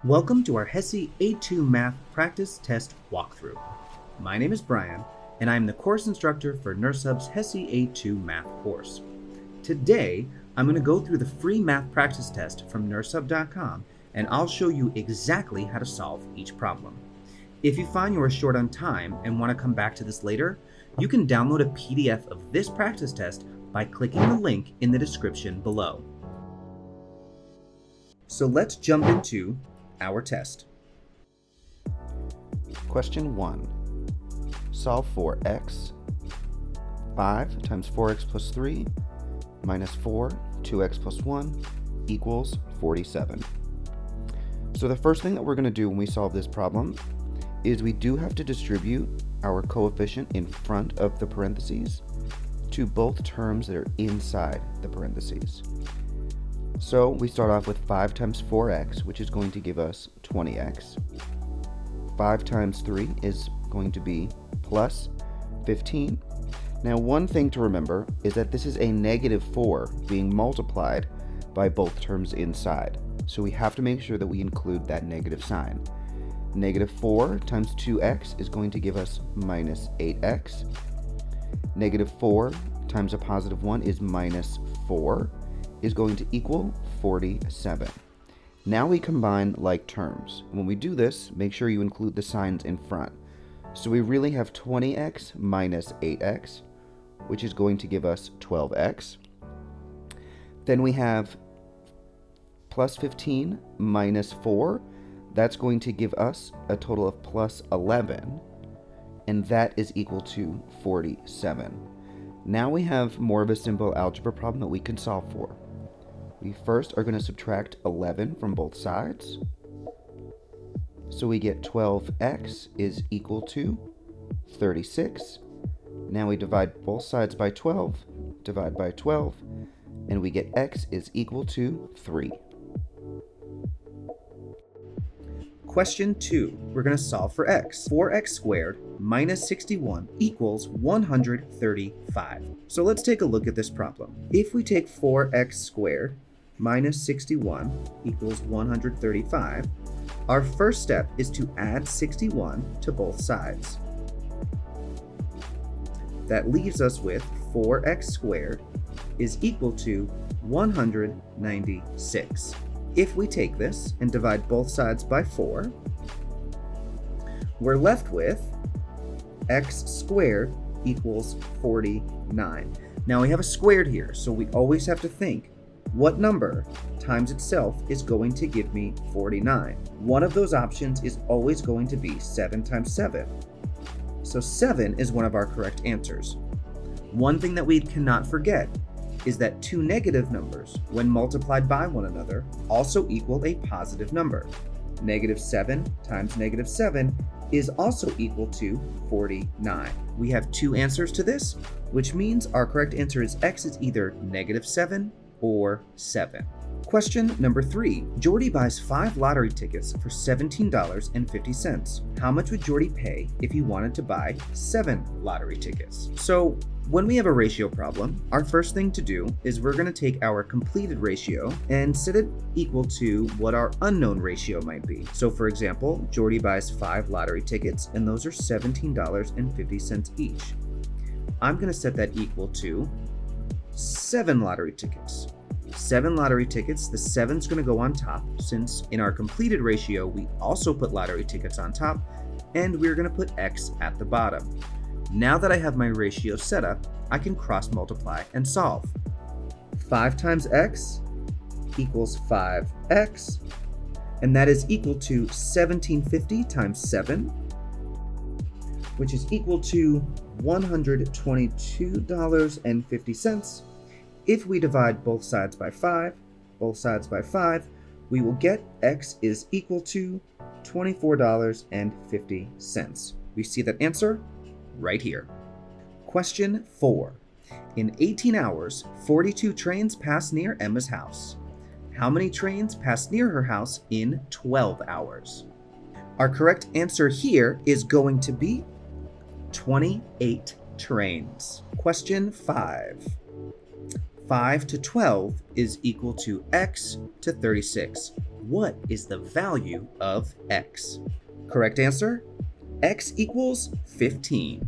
Welcome to our HESI A2 Math Practice Test Walkthrough. My name is Brian, and I am the course instructor for NurseHub's HESI A2 Math course. Today, I'm going to go through the free math practice test from nursehub.com, and I'll show you exactly how to solve each problem. If you find you are short on time and want to come back to this later, you can download a PDF of this practice test by clicking the link in the description below. So let's jump into our test. Question 1. Solve for x. 5 times 4x plus 3 minus 4, 2x plus 1 equals 47. So the first thing that we're going to do when we solve this problem is we do have to distribute our coefficient in front of the parentheses to both terms that are inside the parentheses. So we start off with 5 times 4x, which is going to give us 20x. 5 times 3 is going to be plus 15. Now, one thing to remember is that this is a negative 4 being multiplied by both terms inside. So we have to make sure that we include that negative sign. Negative 4 times 2x is going to give us minus 8x. Negative 4 times a positive 1 is minus 4. Is going to equal 47. Now we combine like terms. When we do this, make sure you include the signs in front. So we really have 20x minus 8x, which is going to give us 12x. Then we have plus 15 minus 4. That's going to give us a total of plus 11, and that is equal to 47. Now we have more of a simple algebra problem that we can solve for. We first are going to subtract 11 from both sides. So we get 12x is equal to 36. Now we divide both sides by 12, divide by 12, and we get x is equal to 3. Question 2. We're going to solve for x. 4x squared minus 61 equals 135. So let's take a look at this problem. If we take 4x squared minus 61 equals 135, our first step is to add 61 to both sides. That leaves us with 4x squared is equal to 196. If we take this and divide both sides by 4, we're left with x squared equals 49. Now we have a squared here, so we always have to think, what number times itself is going to give me 49? One of those options is always going to be 7 times 7. So 7 is one of our correct answers. One thing that we cannot forget is that two negative numbers, when multiplied by one another, also equal a positive number. Negative 7 times negative 7 is also equal to 49. We have two answers to this, which means our correct answer is x is either negative 7 or 7. Question number 3. Jordy buys 5 lottery tickets for $17.50. How much would Jordy pay if he wanted to buy 7 lottery tickets? So when we have a ratio problem, our first thing to do is we're going to take our completed ratio and set it equal to what our unknown ratio might be. So for example, Jordy buys 5 lottery tickets and those are $17.50 each. I'm going to set that equal to 7 lottery tickets. 7 lottery tickets, the 7's going to go on top, since in our completed ratio we also put lottery tickets on top, and we're going to put x at the bottom. Now that I have my ratio set up, I can cross multiply and solve. 5 times x equals 5x, and that is equal to 1750 times 7, which is equal to $122.50. If we divide both sides by 5, we will get x is equal to $24.50. We see that answer right here. Question 4. In 18 hours, 42 trains passed near Emma's house. How many trains passed near her house in 12 hours? Our correct answer here is going to be 28 trains. Question 5. 5 to 12 is equal to x to 36. what is the value of x? Correct answer, x equals 15.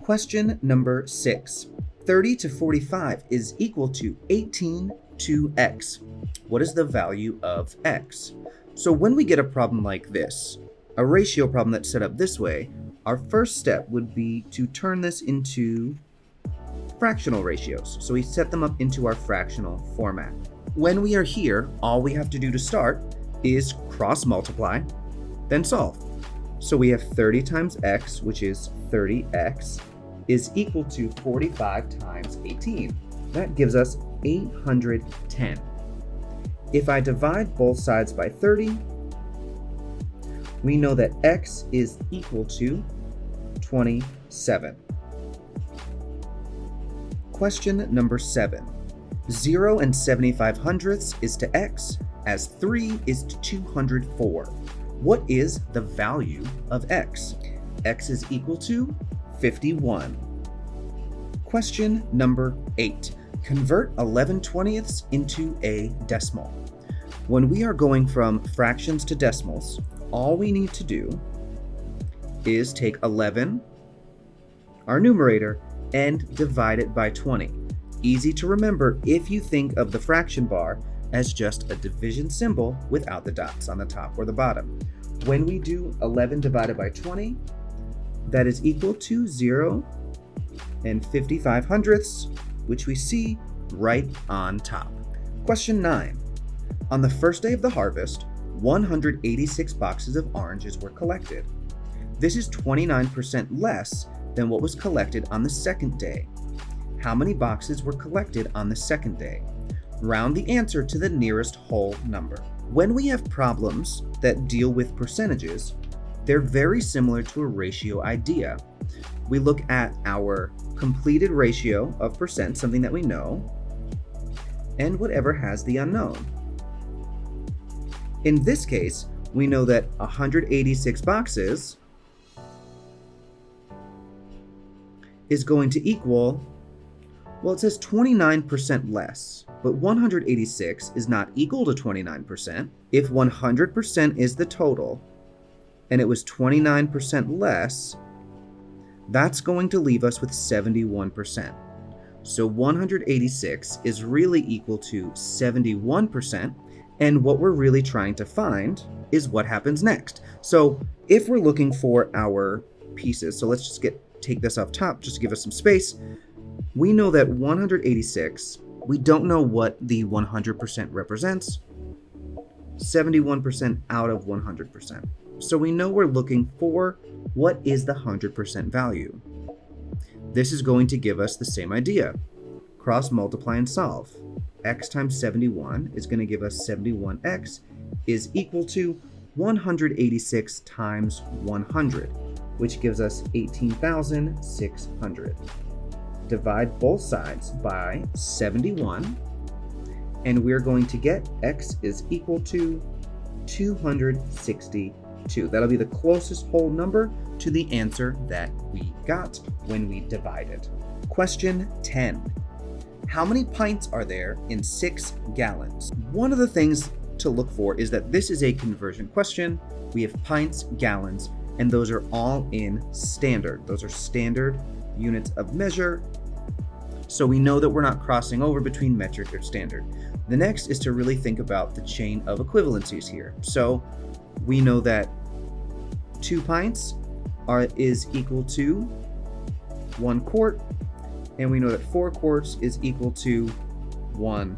Question number 6. 30 to 45 is equal to 18 to x. What is the value of x? So when we get a problem like this, a ratio problem that's set up this way, our first step would be to turn this into fractional ratios. So we set them up into our fractional format. When we are here, all we have to do to start is cross multiply, then solve. So we have 30 times x, which is 30x, is equal to 45 times 18. That gives us 810. If I divide both sides by 30, we know that x is equal to 27. Question number 7. 0 and 75 hundredths is to x as 3 is to 204. What is the value of x? X is equal to 51. Question number 8. Convert 11/20ths into a decimal. When we are going from fractions to decimals, all we need to do is take 11, our numerator, and divide it by 20. Easy to remember if you think of the fraction bar as just a division symbol without the dots on the top or the bottom. When we do 11 divided by 20, that is equal to 0 and 55 hundredths, which we see right on top. Question 9. On the first day of the harvest, 186 boxes of oranges were collected. This is 29% less than what was collected on the second day. How many boxes were collected on the second day? Round the answer to the nearest whole number. When we have problems that deal with percentages, they're very similar to a ratio idea. We look at our completed ratio of percent, something that we know, and whatever has the unknown. In this case, we know that 186 boxes is going to equal, well, it says 29% less, but 186 is not equal to 29%. If 100% is the total, and it was 29% less, that's going to leave us with 71%. So 186 is really equal to 71%, and what we're really trying to find is what happens next. So if we're looking for our pieces, so let's just take this off top, just to give us some space. We know that 186, we don't know what the 100% represents, 71% out of 100%. So we know we're looking for what is the 100% value. This is going to give us the same idea. Cross multiply and solve. X times 71 is going to give us 71x is equal to 186 times 100, which gives us 18,600. Divide both sides by 71, and we're going to get x is equal to 262. That'll be the closest whole number to the answer that we got when we divided. Question 10. How many pints are there in 6 gallons? One of the things to look for is that this is a conversion question. We have pints, gallons, and those are all in standard. Those are standard units of measure. So we know that we're not crossing over between metric or standard. The next is to really think about the chain of equivalencies here. So we know that 2 pints is equal to 1 quart, and we know that 4 quarts is equal to 1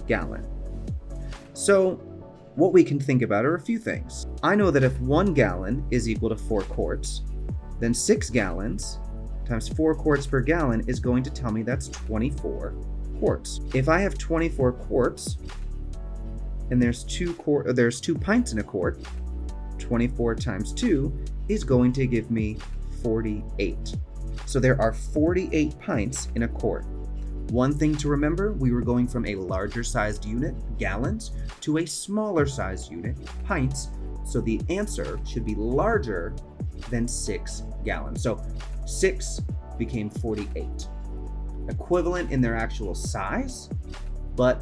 gallon. So what we can think about are a few things. I know that if 1 gallon is equal to 4 quarts, then 6 gallons times 4 quarts per gallon is going to tell me that's 24 quarts. If I have 24 quarts and there's 2 pints in a quart, 24 times 2 is going to give me 48. So there are 48 pints in a quart. One thing to remember, we were going from a larger sized unit, gallons, to a smaller sized unit, pints. So the answer should be larger than 6 gallons. So 6 became 48. Equivalent in their actual size, but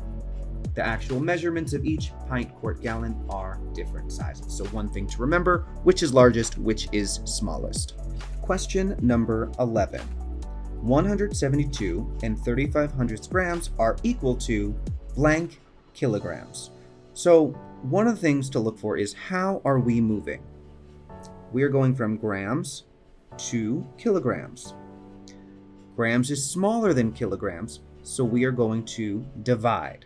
The actual measurements of each pint, quart, gallon are different sizes. So one thing to remember, which is largest, which is smallest. Question number 11. 172 and 3500 grams are equal to blank kilograms. So one of the things to look for is how are we moving? We are going from grams to kilograms. Grams is smaller than kilograms, so we are going to divide.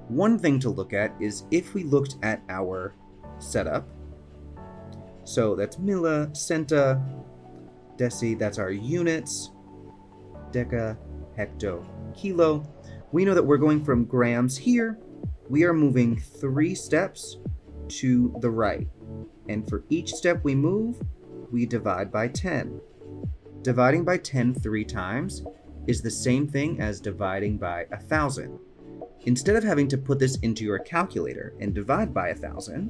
One thing to look at is if we looked at our setup, so that's milli, centa, deci, that's our units, deca, hecto, kilo. We know that we're going from grams here, we are moving 3 steps to the right. And for each step we move, we divide by 10. Dividing by 10 3 times is the same thing as dividing by 1,000. Instead of having to put this into your calculator and divide by 1,000,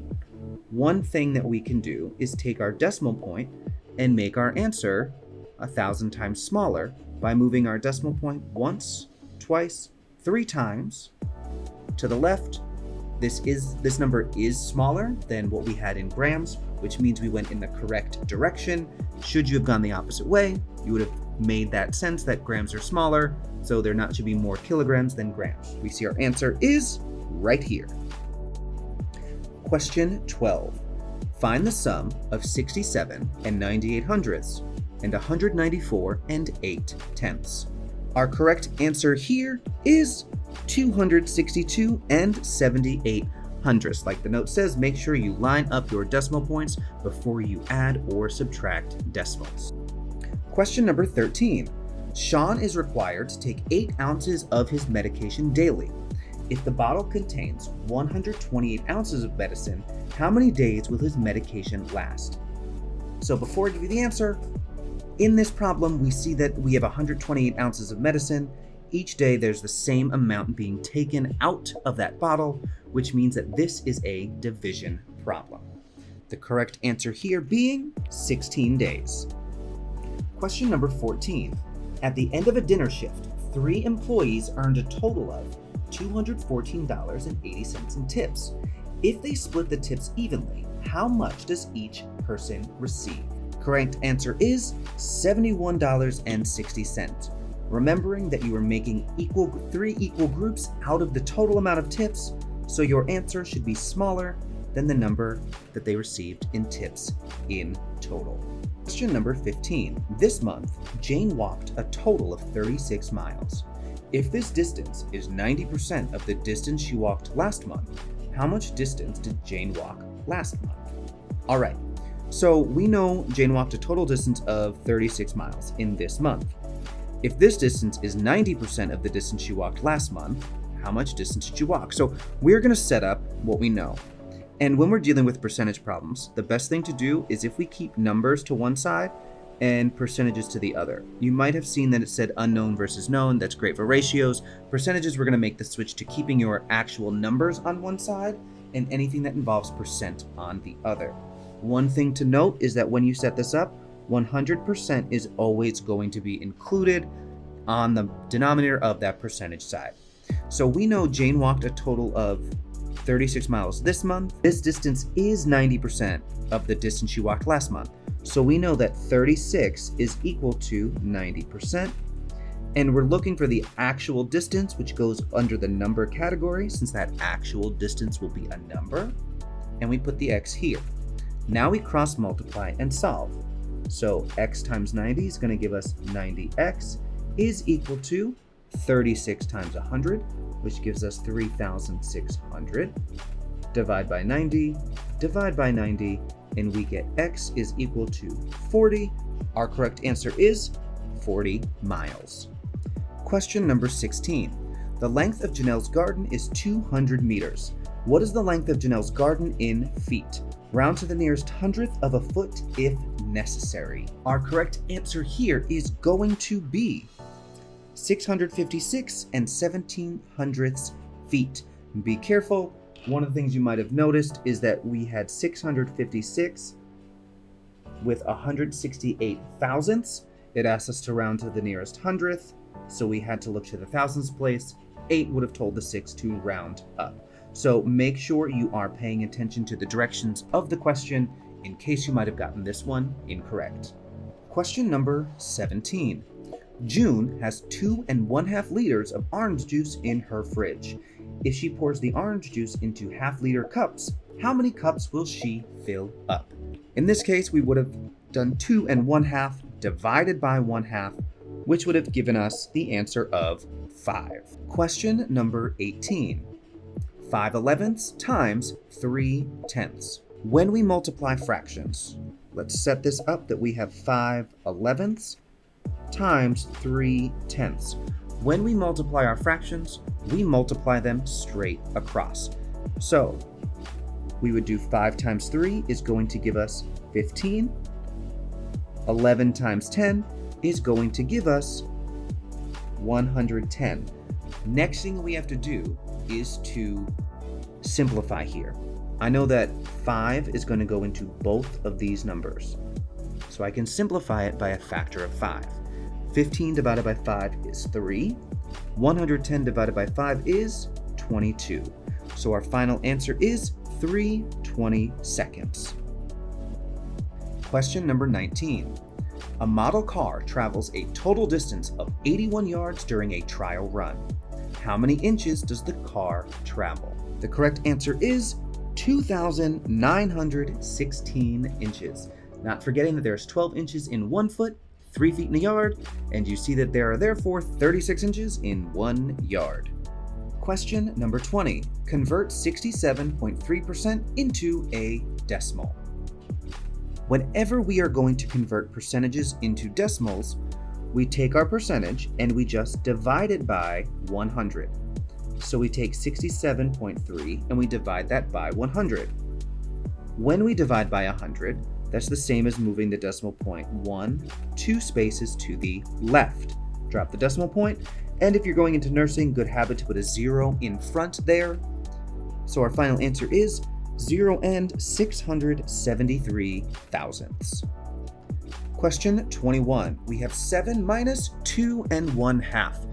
one thing that we can do is take our decimal point and make our answer 1,000 times smaller by moving our decimal point once, twice, 3 times to the left. This number is smaller than what we had in grams, which means we went in the correct direction. Should you have gone the opposite way, you would have made that sense that grams are smaller, so there should be more kilograms than grams. We see our answer is right here. Question 12. Find the sum of 67 and 98 hundredths and 194 and 8 tenths. Our correct answer here is 262 and 78 hundredths. Like the note says, make sure you line up your decimal points before you add or subtract decimals. Question number 13. Sean is required to take 8 ounces of his medication daily. If the bottle contains 128 ounces of medicine, how many days will his medication last? So before I give you the answer, in this problem, we see that we have 128 ounces of medicine. Each day there's the same amount being taken out of that bottle, which means that this is a division problem. The correct answer here being 16 days. Question number 14. At the end of a dinner shift, 3 employees earned a total of $214.80 in tips. If they split the tips evenly, how much does each person receive? Correct answer is $71.60. Remembering that you are making 3 equal groups out of the total amount of tips, so your answer should be smaller than the number that they received in tips in total. Question number 15. This month, Jane walked a total of 36 miles. If this distance is 90% of the distance she walked last month, how much distance did Jane walk last month? All right, so we know Jane walked a total distance of 36 miles in this month. If this distance is 90% of the distance she walked last month, how much distance did she walk? So we're going to set up what we know. And when we're dealing with percentage problems, the best thing to do is if we keep numbers to one side and percentages to the other. You might have seen that it said unknown versus known. That's great for ratios. Percentages, we're going to make the switch to keeping your actual numbers on one side and anything that involves percent on the other. One thing to note is that when you set this up, 100% is always going to be included on the denominator of that percentage side. So we know Jane walked a total of 36 miles this month. This distance is 90% of the distance she walked last month. So we know that 36 is equal to 90%. And we're looking for the actual distance, which goes under the number category, since that actual distance will be a number. And we put the x here. Now we cross multiply and solve. So x times 90 is going to give us 90x is equal to 36 times 100, which gives us 3,600. Divide by 90, and we get x is equal to 40. Our correct answer is 40 miles. Question number 16. The length of Janelle's garden is 200 meters. What is the length of Janelle's garden in feet? Round to the nearest hundredth of a foot if necessary. Our correct answer here is going to be 656 and 17 hundredths feet. Be careful. One of the things you might have noticed is that we had 656 with 168 thousandths. It asked us to round to the nearest hundredth, so we had to look to the thousandths place. 8 would have told the 6 to round up. So make sure you are paying attention to the directions of the question in case you might have gotten this one incorrect. Question number 17. June has 2½ liters of orange juice in her fridge. If she pours the orange juice into half-liter cups, how many cups will she fill up? In this case, we would have done 2½ divided by 1/2, which would have given us the answer of 5. Question number 18. 5/11 times 3/10. When we multiply fractions, let's set this up that we have 5/11 times 3/10. When we multiply our fractions, we multiply them straight across. So we would do 5 times 3 is going to give us 15. 11 times 10 is going to give us 110. Next thing we have to do is to simplify here. I know that 5 is going to go into both of these numbers, so I can simplify it by a factor of 5. 15 divided by 5 is 3. 110 divided by 5 is 22. So our final answer is 3/22. Question number 19. A model car travels a total distance of 81 yards during a trial run. How many inches does the car travel? The correct answer is 2,916 inches. Not forgetting that there's 12 inches in 1 foot, 3 feet in a yard, and you see that there are therefore 36 inches in 1 yard. Question number 20. Convert 67.3% into a decimal. Whenever we are going to convert percentages into decimals, we take our percentage and we just divide it by 100. So we take 67.3 and we divide that by 100. When we divide by 100, that's the same as moving the decimal point 2 spaces to the left. Drop the decimal point, and if you're going into nursing, good habit to put a 0 in front there. So our final answer is 0 and 673 thousandths. Question 21. We have 7 minus 2 1/2.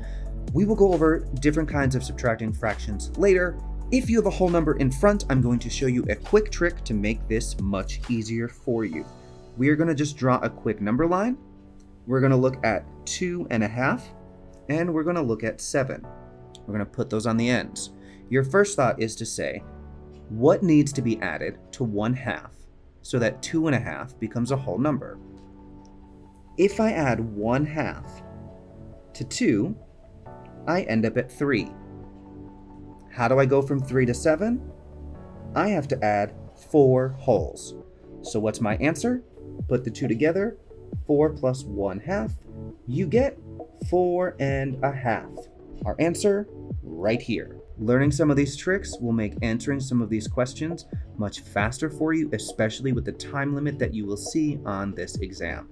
We will go over different kinds of subtracting fractions later. If you have a whole number in front, I'm going to show you a quick trick to make this much easier for you. We are going to just draw a quick number line. We're going to look at 2 1/2, and we're going to look at 7. We're going to put those on the ends. Your first thought is to say, what needs to be added to 1/2 so that 2 1/2 becomes a whole number? If I add 1/2 to 2, I end up at 3. How do I go from 3 to 7? I have to add 4 wholes. So what's my answer? Put the 2 together, 4 plus 1/2, you get 4 1/2. Our answer right here. Learning some of these tricks will make answering some of these questions much faster for you, especially with the time limit that you will see on this exam.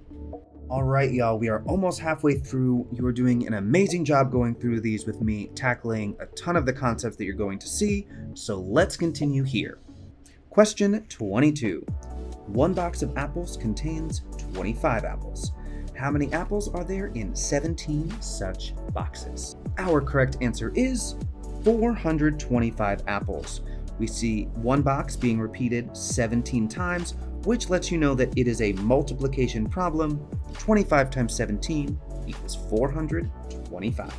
All right, y'all, we are almost halfway through. You are doing an amazing job going through these with me, tackling a ton of the concepts that you're going to see. So let's continue here. Question 22. 1 box of apples contains 25 apples. How many apples are there in 17 such boxes? Our correct answer is 425 apples. We see 1 box being repeated 17 times, which lets you know that it is a multiplication problem. 25 times 17 equals 425.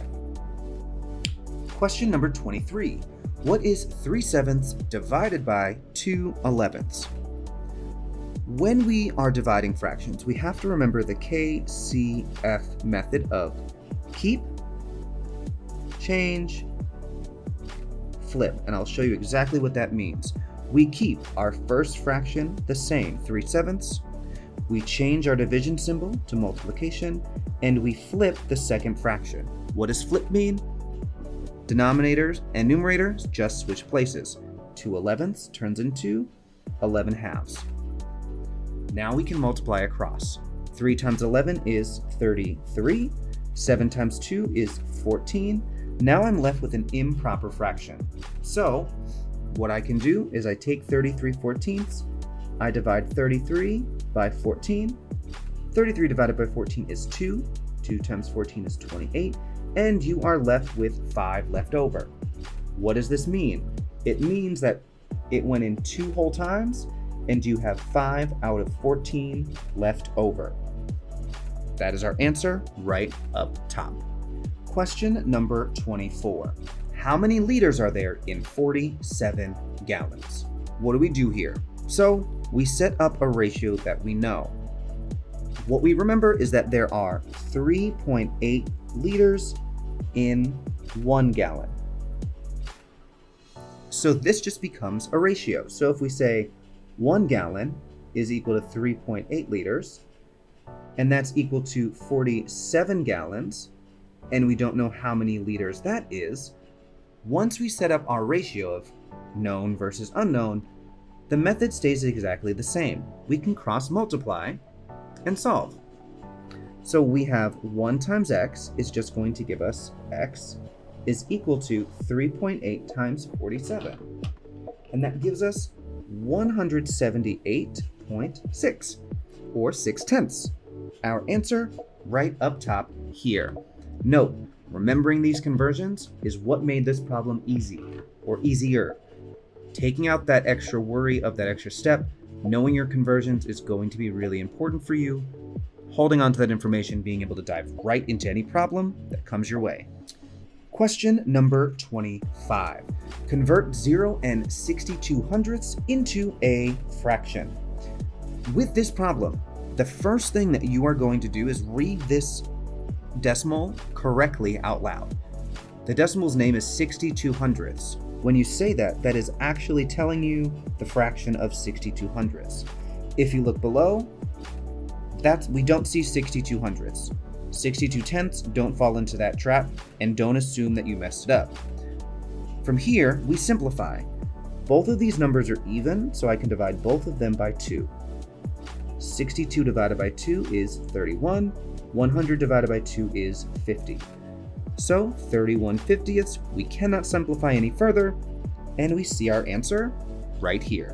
Question number 23. What is 3/7 divided by 2/11? When we are dividing fractions, we have to remember the KCF method of keep, change, flip, and I'll show you exactly what that means. We keep our first fraction the same, 3/7. We change our division symbol to multiplication, and we flip the second fraction. What does flip mean? Denominators and numerators just switch places. 2/11 turns into 11/2. Now we can multiply across. 3 times 11 is 33. 7 times 2 is 14. Now I'm left with an improper fraction. So what I can do is I take 33/14, I divide 33 by 14. 33 divided by 14 is 2. 2 times 14 is 28. and you are left with 5 left over. What does this mean? It means that it went in 2 whole times, and you have 5 out of 14 left over. That is our answer right up top. Question number 24. How many liters are there in 47 gallons? What do we do here? So we set up a ratio that we know. What we remember is that there are 3.8 liters in 1 gallon. So this just becomes a ratio. So if we say 1 gallon is equal to 3.8 liters, and that's equal to 47 gallons, and we don't know how many liters that is, once we set up our ratio of known versus unknown, the method stays exactly the same. We can cross multiply and solve. So we have 1 times x is just going to give us x is equal to 3.8 times 47. And that gives us 178.6, or 6/10. Our answer right up top here. Note, remembering these conversions is what made this problem easy, or easier. Taking out that extra worry of that extra step, knowing your conversions is going to be really important for you. Holding on to that information, being able to dive right into any problem that comes your way. Question number 25. Convert 0 and 62/100ths into a fraction. With this problem, the first thing that you are going to do is read this decimal correctly out loud. The decimal's name is 62/100ths. When you say that, that is actually telling you the fraction of 62/100ths. If you look below, we don't see 62/100ths. 62/10ths don't fall into that trap, and don't assume that you messed it up. From here, we simplify. Both of these numbers are even, so I can divide both of them by 2. 62 divided by 2 is 31. 100 divided by 2 is 50. So 31/50ths, we cannot simplify any further, and we see our answer right here.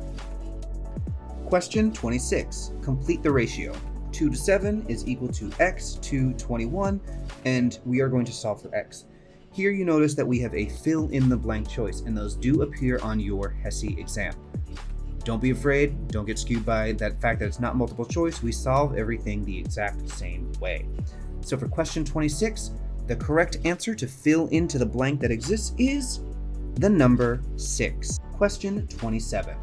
Question 26. Complete the ratio. 2 to 7 is equal to x to 21, and we are going to solve for x. Here you notice that we have a fill in the blank choice, and those do appear on your HESI exam. Don't be afraid, don't get skewed by that fact that it's not multiple choice. We solve everything the exact same way. So for question 26, the correct answer to fill into the blank that exists is the number 6. Question 27.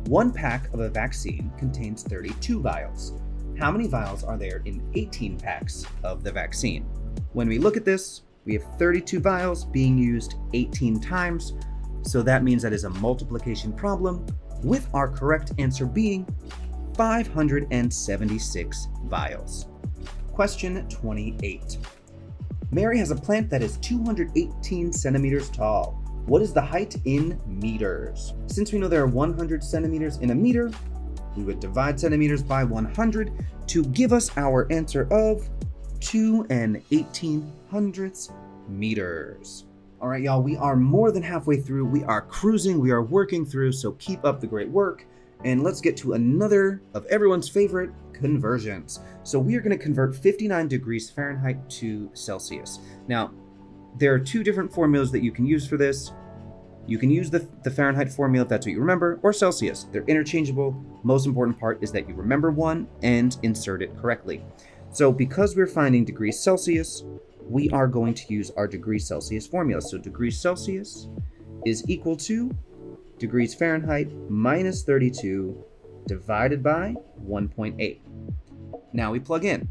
1 pack of a vaccine contains 32 vials. How many vials are there in 18 packs of the vaccine? When we look at this, we have 32 vials being used 18 times, so that means that is a multiplication problem, with our correct answer being 576 vials. Question 28. Mary has a plant that is 218 centimeters tall. What is the height in meters? Since we know there are 100 centimeters in a meter, we would divide centimeters by 100 to give us our answer of 2/1800 meters. All right, y'all, we are more than halfway through. We are cruising, we are working through, so keep up the great work. And let's get to another of everyone's favorite conversions. So we are going to convert 59 degrees Fahrenheit to Celsius. Now, there are 2 different formulas that you can use for this. You can use the Fahrenheit formula if that's what you remember, or Celsius. They're interchangeable. Most important part is that you remember one and insert it correctly. So because we're finding degrees Celsius, we are going to use our degrees Celsius formula. So degrees Celsius is equal to degrees Fahrenheit minus 32 divided by 1.8. Now we plug in.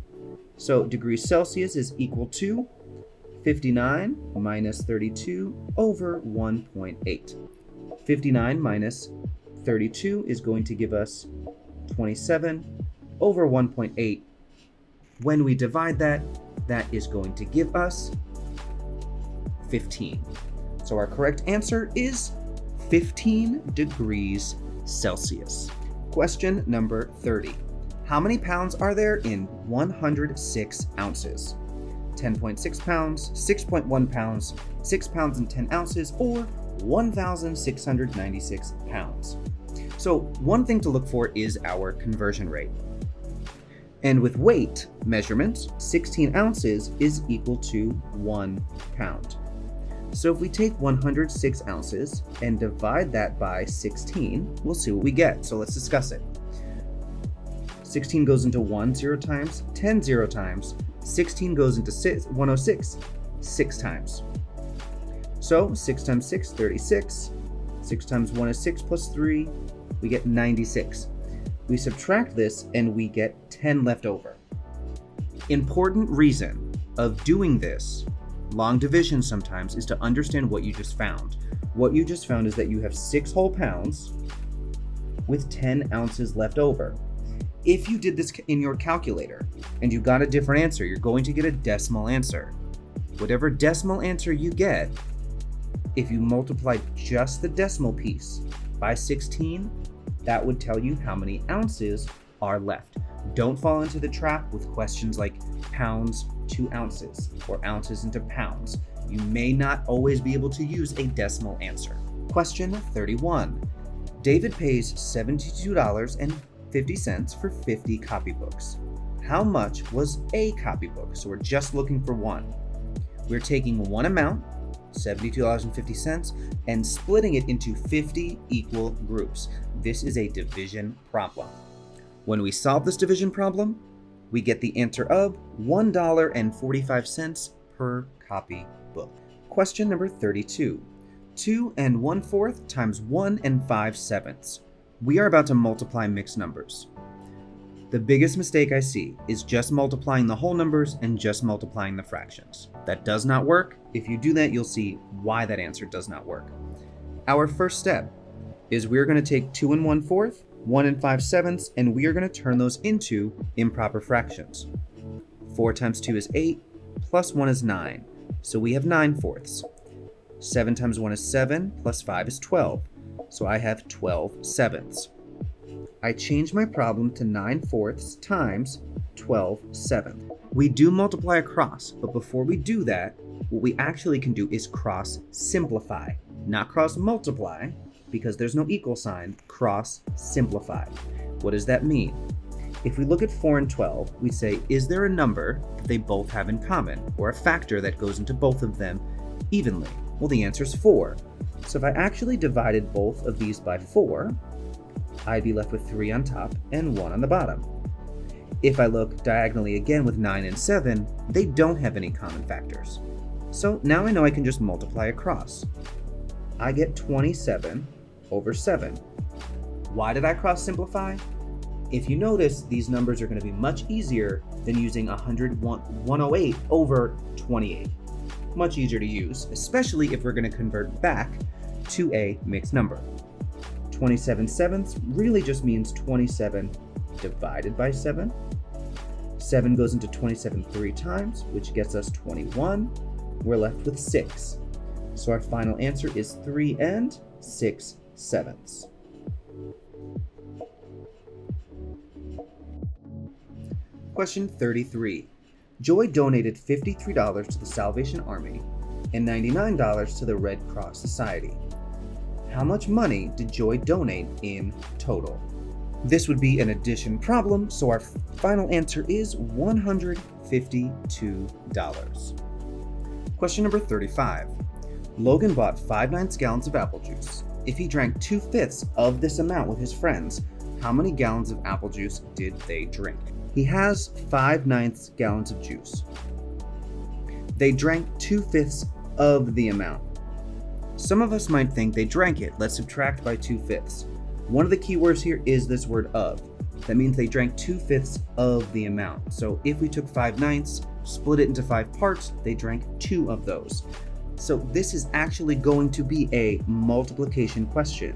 So degrees Celsius is equal to 59 minus 32 over 1.8. 59 minus 32 is going to give us 27 over 1.8. When we divide that, that is going to give us 15. So our correct answer is 15 degrees Celsius. Question number 30. How many pounds are there in 106 ounces? 10.6 pounds, 6.1 pounds, 6 pounds and 10 ounces, or 1,696 pounds. So one thing to look for is our conversion rate. And with weight measurements, 16 ounces is equal to 1 pound. So if we take 106 ounces and divide that by 16, we'll see what we get. So let's discuss it. 16 goes into 1 0 times, 10 0 times. 16 goes into 106 6 times. So 6 times 6, 36. 6 times 1 is 6 plus 3. We get 96. We subtract this and we get 10 left over. Important reason of doing this, long division sometimes, is to understand what you just found. What you just found is that you have 6 whole pounds with 10 ounces left over. If you did this in your calculator and you got a different answer, you're going to get a decimal answer. Whatever decimal answer you get, if you multiply just the decimal piece by 16, that would tell you how many ounces are left. Don't fall into the trap with questions like pounds to ounces or ounces into pounds. You may not always be able to use a decimal answer. Question 31. David pays $72.50 for 50 copybooks. How much was a copybook? So we're just looking for one. We're taking one amount, $72.50, and splitting it into 50 equal groups. This is a division problem. When we solve this division problem, we get the answer of $1.45 per copybook. Question number 32. 2 1/4 times 1 5/7. We are about to multiply mixed numbers. The biggest mistake I see is just multiplying the whole numbers and just multiplying the fractions. That does not work. If you do that, you'll see why that answer does not work. Our first step is we're going to take 2 1/4, 1 5/7, and we are going to turn those into improper fractions. 4 times 2 is 8, plus 1 is 9, so we have 9/4. 7 times 1 is 7, plus 5 is 12, so I have 12/7. I change my problem to 9/4 times 12/7. We do multiply across, but before we do that, what we actually can do is cross simplify, not cross multiply, because there's no equal sign. Cross simplify. What does that mean? If we look at 4 and 12, we say, is there a number that they both have in common, or a factor that goes into both of them evenly? Well, the answer is 4. So if I actually divided both of these by 4, I'd be left with 3 on top and 1 on the bottom. If I look diagonally again with 9 and 7, they don't have any common factors. So now I know I can just multiply across. I get 27 over 7. Why did I cross simplify? If you notice, these numbers are going to be much easier than using 108 over 28. Much easier to use, especially if we're going to convert back to a mixed number. 27/7 really just means 27 divided by 7. 7 goes into 27 3 times, which gets us 21. We're left with 6. So our final answer is 3 6/7. Question 33. Joy donated $53 to the Salvation Army and $99 to the Red Cross Society. How much money did Joy donate in total? This would be an addition problem, so our final answer is $152. Question number 35. Logan bought 5/9 gallons of apple juice. If he drank 2/5 of this amount with his friends, how many gallons of apple juice did they drink? He has 5/9 gallons of juice. They drank 2/5 of the amount. Some of us might think they drank it. Let's subtract by 2/5. One of the key words here is this word of. That means they drank 2/5 of the amount. So if we took 5/9, split it into 5 parts, they drank 2 of those. So this is actually going to be a multiplication question.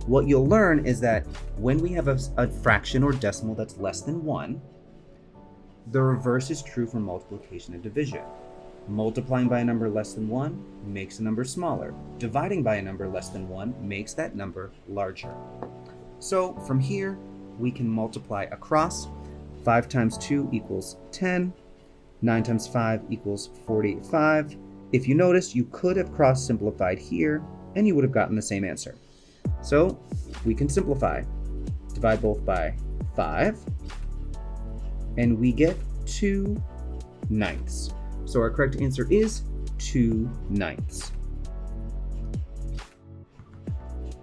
What you'll learn is that when we have a fraction or decimal that's less than 1, the reverse is true for multiplication and division. Multiplying by a number less than 1 makes a number smaller. Dividing by a number less than 1 makes that number larger. So from here, we can multiply across. 5 times 2 equals 10. 9 times 5 equals 45. If you notice, you could have cross simplified here, and you would have gotten the same answer. So we can simplify. Divide both by 5. and we get 2/9. So our correct answer is 2/9.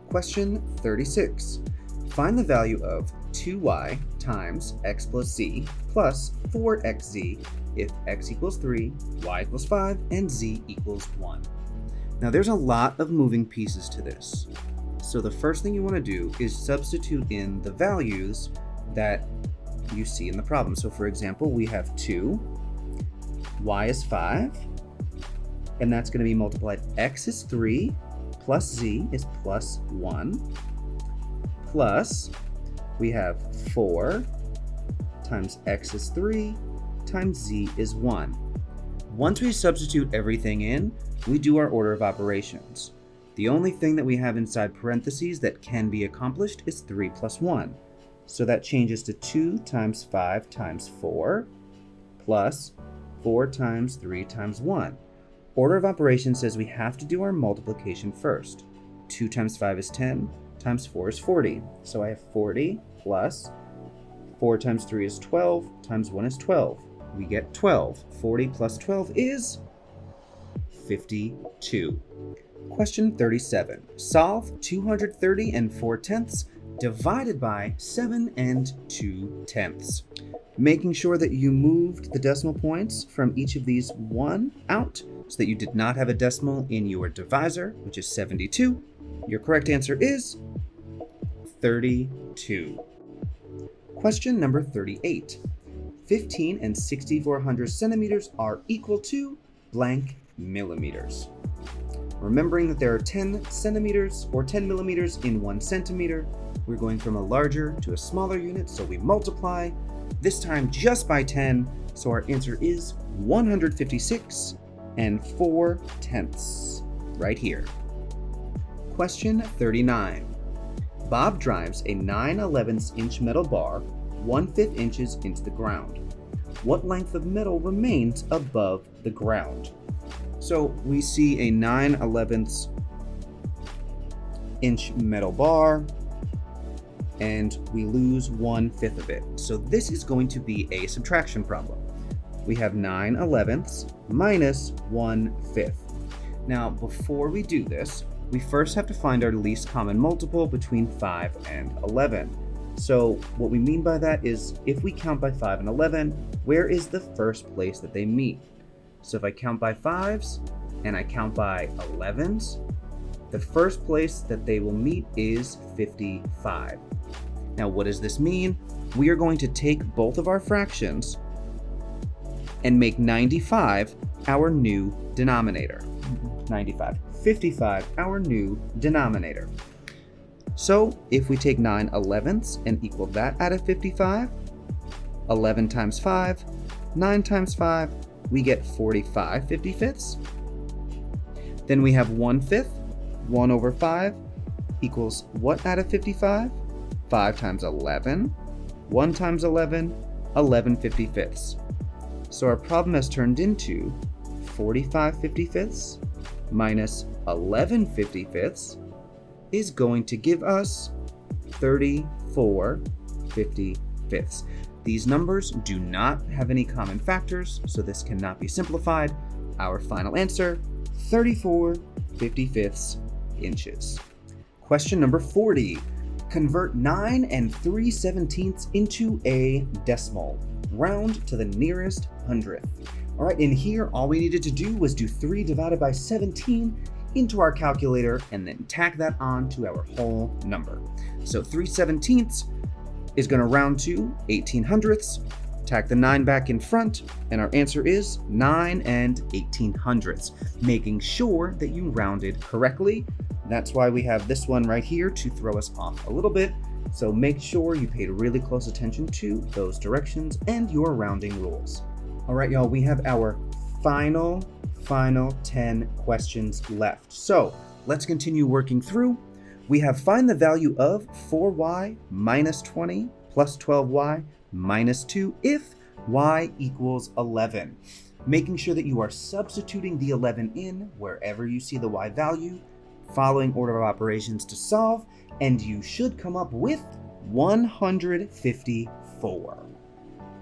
Question 36. Find the value of 2y times x plus z plus 4xz if x equals 3, y equals 5, and z equals 1. Now there's a lot of moving pieces to this. So the first thing you want to do is substitute in the values that you see in the problem. So for example, we have 2, y is 5, and that's going to be multiplied. X is 3, plus z is plus 1, plus we have 4 times x is 3 times z is 1. Once we substitute everything in, we do our order of operations. The only thing that we have inside parentheses that can be accomplished is 3 plus 1. So that changes to 2 times 5 times 4 plus 4 times 3 times 1. Order of operations says we have to do our multiplication first. 2 times 5 is 10, times 4 is 40. So I have 40 plus 4 times 3 is 12, times 1 is 12. We get 12. 40 plus 12 is 52. Question 37. Solve 230 and 4/10 divided by 7 and 2/10. Making sure that you moved the decimal points from each of these 1 out so that you did not have a decimal in your divisor, which is 72. Your correct answer is 32. Question number 38. 15 and 6400 centimeters are equal to blank millimeters. Remembering that there are 10 centimeters or 10 millimeters in 1 centimeter, we're going from a larger to a smaller unit, so we multiply, this time just by 10, so our answer is 156 and 4/10, right here. Question 39. Bob drives a 9/11 inch metal bar 1/5 inches into the ground. What length of metal remains above the ground? So we see a 9/11 inch metal bar, and we lose 1/5 of it. So this is going to be a subtraction problem. We have 9/11 minus 1/5. Now, before we do this, we first have to find our least common multiple between 5 and 11. So what we mean by that is if we count by 5 and 11, where is the first place that they meet? So if I count by 5s and I count by 11s, the first place that they will meet is 55. Now what does this mean? We are going to take both of our fractions and make 95 our new denominator. 55, our new denominator. So if we take 9/11 and equal that out of 55, 11 times 5, 9 times 5, we get 45 55ths. Then we have 1/5, 1 over 5 equals what out of 55? 5 times 11, 1 times 11, 11 55ths. So our problem has turned into 45 55ths minus 11 55ths is going to give us 34 55ths. These numbers do not have any common factors, so this cannot be simplified. Our final answer, 34 55ths inches. Question number 40. Convert 9 and 3/17 into a decimal. Round to the nearest hundredth. All right, in here, all we needed to do was do 3 divided by 17 into our calculator and then tack that on to our whole number. So 3/17 is going to round to 1800ths. Tack the 9 back in front, and our answer is 9 and 1800ths, making sure that you rounded correctly. That's why we have this one right here to throw us off a little bit. So make sure you paid really close attention to those directions and your rounding rules. All right, y'all, we have our final 10 questions left. So let's continue working through. We have find the value of 4y minus 20 plus 12y minus 2 if y equals 11. Making sure that you are substituting the 11 in wherever you see the y value, following order of operations to solve, and you should come up with 154.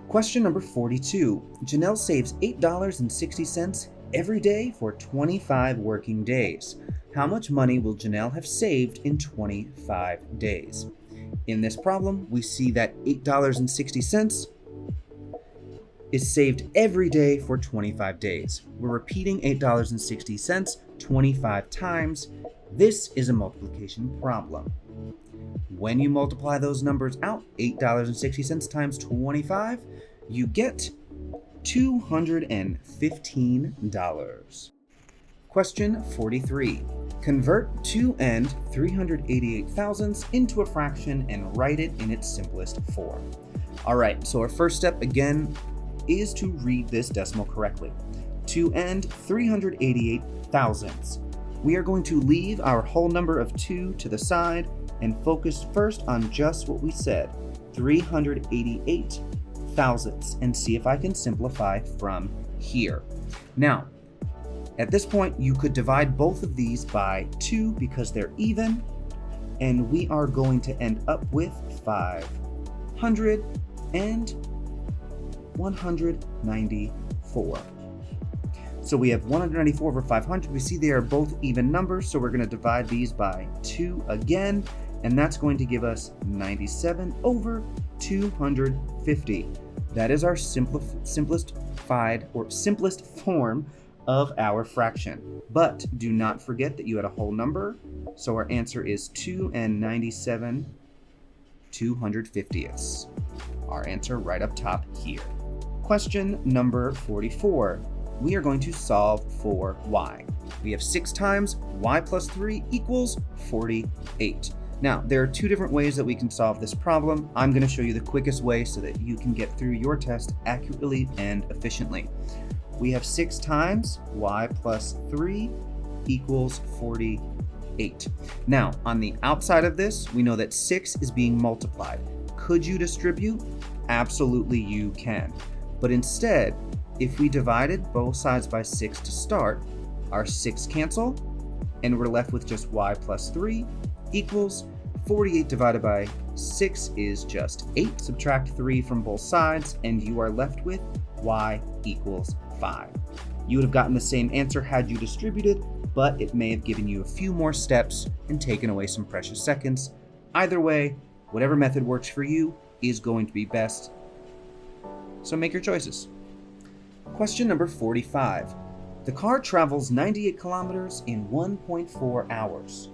Question number 42. Janelle saves $8.60 every day for 25 working days. How much money will Janelle have saved in 25 days? In this problem, we see that $8.60 is saved every day for 25 days. We're repeating $8.60 25 times. This is a multiplication problem. When you multiply those numbers out, $8.60 times 25, you get $215. Question 43. Convert 2 and 388 thousandths into a fraction and write it in its simplest form. All right, so our first step again is to read this decimal correctly. 2 and 388 thousandths. We are going to leave our whole number of 2 to the side and focus first on just what we said, 388 thousandths, and see if I can simplify from here. Now, at this point, you could divide both of these by 2 because they're even, and we are going to end up with 500 and 194. So we have 194 over 500. We see they are both even numbers, so we're going to divide these by 2 again, and that's going to give us 97 over 250. That is our simplest form of our fraction. But do not forget that you had a whole number, so our answer is 2 and 97 250ths. Our answer right up top here. Question number 44. We are going to solve for y. We have 6 times y plus 3 equals 48. Now, there are 2 different ways that we can solve this problem. I'm going to show you the quickest way so that you can get through your test accurately and efficiently. We have 6 times y plus 3 equals 48. Now, on the outside of this, we know that 6 is being multiplied. Could you distribute? Absolutely you can. But instead, if we divided both sides by 6 to start, our 6 cancel, and we're left with just y plus 3 equals 48 divided by 6 is just 8. Subtract 3 from both sides, and you are left with y equals 5. You would have gotten the same answer had you distributed, but it may have given you a few more steps and taken away some precious seconds. Either way, whatever method works for you is going to be best. So make your choices. Question number 45. The car travels 98 kilometers in 1.4 hours.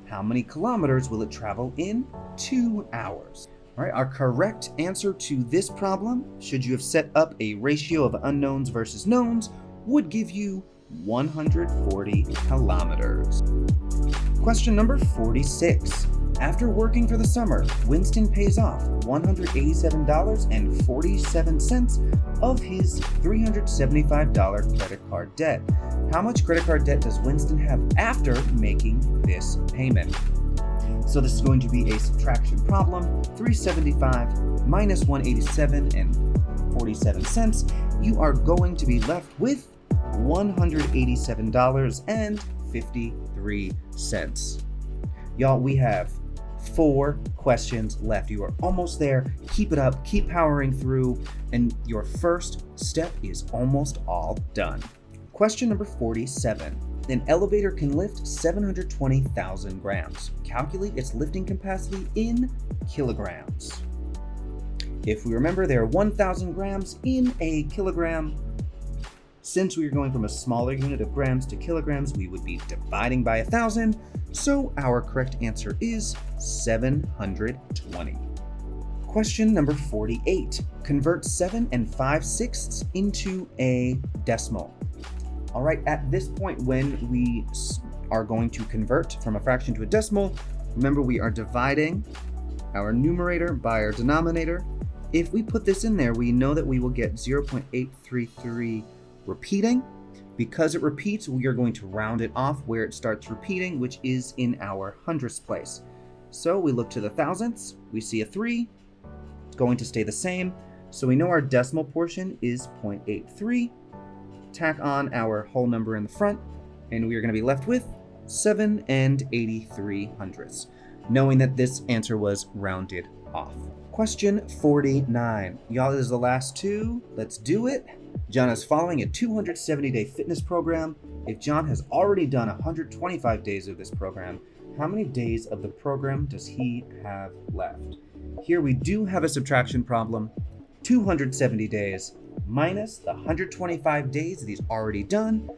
How many kilometers will it travel in 2 hours? All right, our correct answer to this problem, should you have set up a ratio of unknowns versus knowns, would give you 140 kilometers. Question number 46. After working for the summer, Winston pays off $187.47 of his $375 credit card debt. How much credit card debt does Winston have after making this payment? So this is going to be a subtraction problem. 375 minus 187.47. You are going to be left with $187.53. Y'all, we have 4 questions left. You are almost there. Keep it up. Keep powering through. And your first step is almost all done. Question number 47. An elevator can lift 720,000 grams. Calculate its lifting capacity in kilograms. If we remember, there are 1,000 grams in a kilogram. Since we are going from a smaller unit of grams to kilograms, we would be dividing by 1,000. So our correct answer is 720. Question number 48. Convert 7 5/6 into a decimal. All right, at this point when we are going to convert from a fraction to a decimal, remember we are dividing our numerator by our denominator. If we put this in there, we know that we will get 0.833 repeating. Because it repeats, we are going to round it off where it starts repeating, which is in our hundredths place. So we look to the thousandths, we see a 3, it's going to stay the same. So we know our decimal portion is 0.83. Tack on our whole number in the front, and we are going to be left with 7 83 hundredths, knowing that this answer was rounded off. Question 49. Y'all, this is the last two. Let's do it. John is following a 270-day fitness program. If John has already done 125 days of this program, how many days of the program does he have left? Here we do have a subtraction problem. 270 days minus the 125 days that he's already done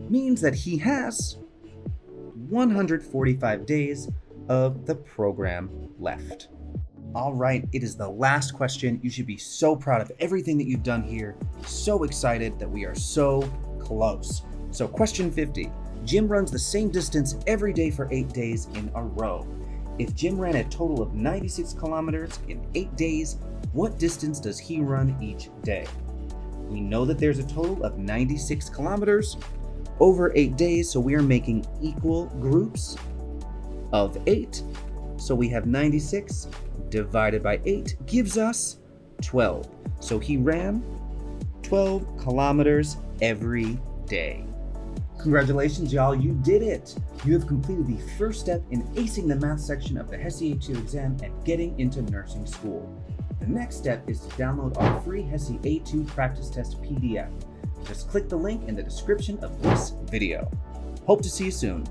means that he has 145 days of the program left. All right, it is the last question. You should be so proud of everything that you've done here. So excited that we are so close. So question 50. Jim runs the same distance every day for 8 days in a row. If Jim ran a total of 96 kilometers in 8 days, what distance does he run each day? We know that there's a total of 96 kilometers over 8 days, so we are making equal groups of 8. So we have 96 divided by 8 gives us 12. So he ran 12 kilometers every day. Congratulations, y'all, you did it! You have completed the first step in acing the math section of the HESI A2 exam and getting into nursing school. The next step is to download our free HESI A2 practice test PDF. Just click the link in the description of this video. Hope to see you soon.